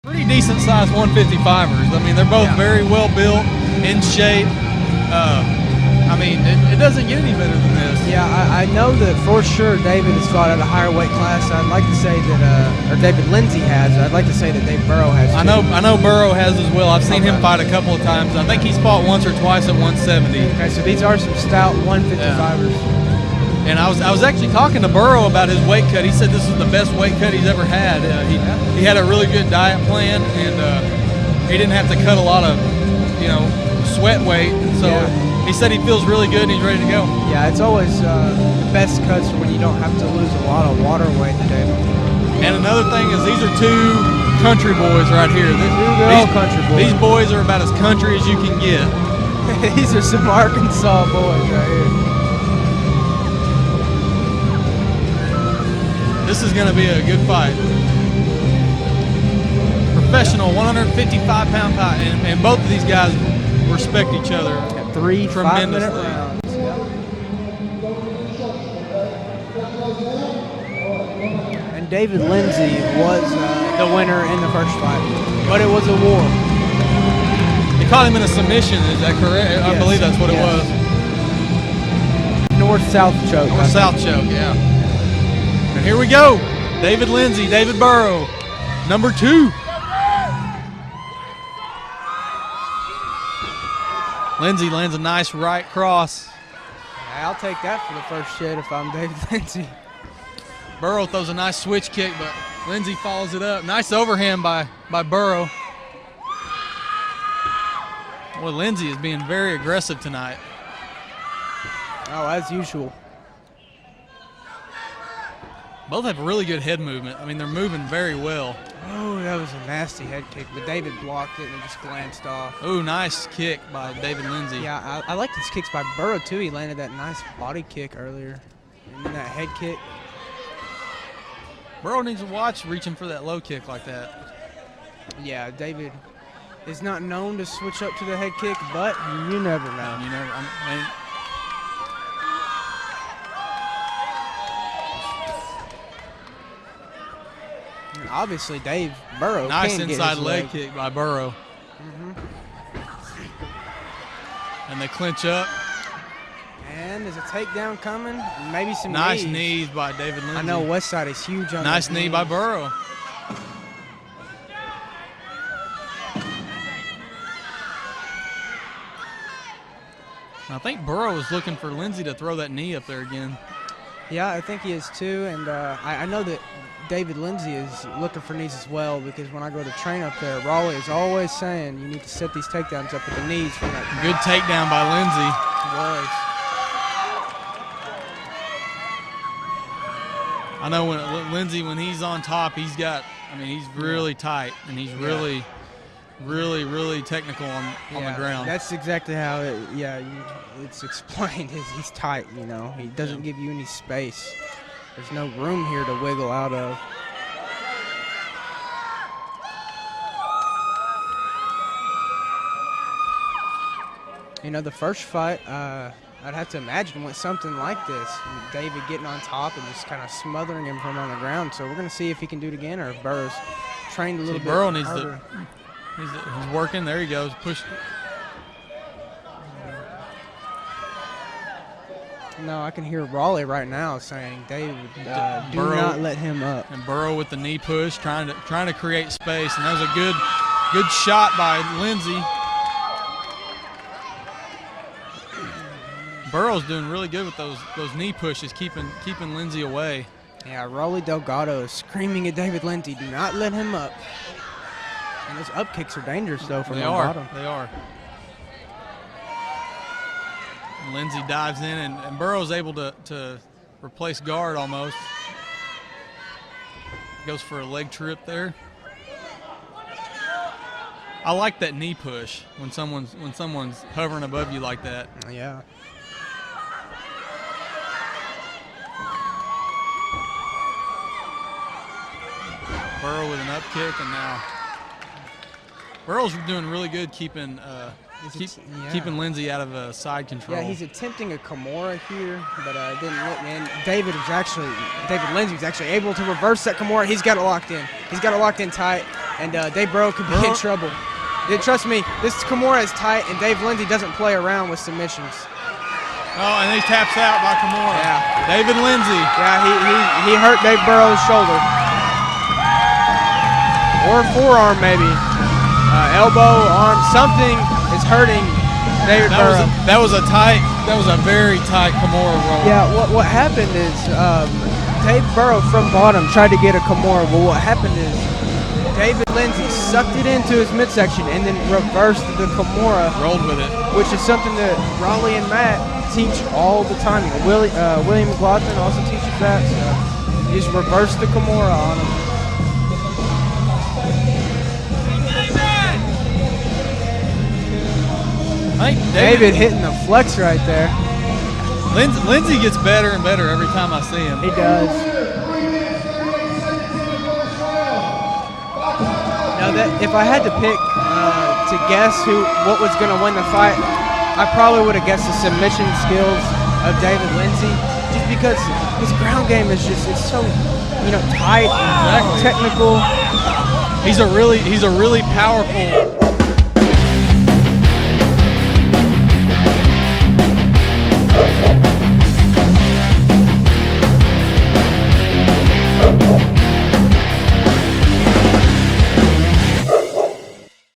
Pretty decent sized 155ers. I mean, they're both very well built, in shape. I mean, it doesn't get any better than this. Yeah, I know that for sure David has fought at a higher weight class. I'd like to say that, or David Lindsay has. I'd like to say that Dave Burrow has. I know Burrow has as well. I've seen him fight a couple of times. I think he's fought once or twice at 170. Okay, so these are some stout 155ers. And I was actually talking to Burrow about his weight cut. He said this is the best weight cut he's ever had. He had a really good diet plan, and he didn't have to cut a lot of, sweat weight. So he said he feels really good and he's ready to go. Yeah, it's always the best cuts when you don't have to lose a lot of water weight, David. And another thing is these are two country boys right here. They're all country boys. These boys are about as country as you can get. These are some Arkansas boys right here. This is going to be a good fight. Professional 155-pound fight, and both of these guys respect each other. Got 3 5-minute rounds. And David Lindsay was the winner in the first fight, but it was a war. He caught him in a submission. Is that correct? Yes. I believe that's what it was. North-south choke. North-south choke, yeah. And here we go. David Lindsay, David Burrow, number 2. Lindsay lands a nice right cross. I'll take that for the first shit if I'm David Lindsay. Burrow throws a nice switch kick, but Lindsay follows it up. Nice overhand by Burrow. Well, Lindsay is being very aggressive tonight. Oh, as usual. Both have really good head movement. I mean, they're moving very well. Oh, that was a nasty head kick, but David blocked it and it just glanced off. Oh, nice kick by David Lindsay. Yeah, I like his kicks by Burrow, too. He landed that nice body kick earlier. And then that head kick. Burrow needs to watch reaching for that low kick like that. Yeah, David is not known to switch up to the head kick, but you never know. You never. Obviously, Dave Burrow nice can inside get his leg kick by Burrow. And they clinch up. And there's a takedown coming. Maybe some nice knees by David Lindsay. I know Westside is huge on nice knee by Burrow. I think Burrow is looking for Lindsay to throw that knee up there again. Yeah, I think he is too. And I know that David Lindsay is looking for knees as well, because when I go to train up there, Raleigh is always saying you need to set these takedowns up with the knees. For that good takedown by Lindsay. Was. I know when Lindsay, when he's on top, he's really tight, and he's really technical on the ground. That's exactly how it's explained. He's tight, He doesn't give you any space. There's no room here to wiggle out of. The first fight, I'd have to imagine went something like this. David getting on top and just kind of smothering him from on the ground. So we're going to see if he can do it again, or if Burrow's trained a little bit Burrow needs harder. He's working. There he goes. Push. No, I can hear Raleigh right now saying, "David, do not let him up." And Burrow with the knee push, trying to create space, and that was a good shot by Lindsay. Burrow's doing really good with those knee pushes, keeping Lindsay away. Yeah, Rolly Delgado is screaming at David Lindsay, "Do not let him up." And those up kicks are dangerous, though, from the bottom. They are. And Lindsay dives in, and Burrow's able to replace guard almost. Goes for a leg trip there. I like that knee push when someone's hovering above you like that. Yeah. Burrow with an up kick, and now Burrow's doing really good keeping Lindsay out of side control. Yeah, he's attempting a Kimura here, but didn't look. And David Lindsay was actually able to reverse that Kimura. He's got it locked in. He's got it locked in tight. and Dave Burrow could be in trouble. Trust me, this Kimura is tight, and Dave Lindsay doesn't play around with submissions. Oh, and he taps out by Kimura. Yeah. David Lindsay. Yeah, he hurt Dave Burrow's shoulder. Or forearm, maybe. Elbow, arm, something is hurting David Burrow. That was a very tight Kimura roll. Yeah, what happened is Dave Burrow from bottom tried to get a Kimura. Well, what happened is David Lindsay sucked it into his midsection and then reversed the Kimura. Rolled with it. Which is something that Raleigh and Matt teach all the time. William McLaughlin also teaches that. So you just reverse the Kimura on him. I think David hitting the flex right there. Lindsay gets better and better every time I see him. He does. Now, if I had to pick to guess what was going to win the fight, I probably would have guessed the submission skills of David Lindsay, just because his ground game is it's so tight, and technical. He's a really powerful.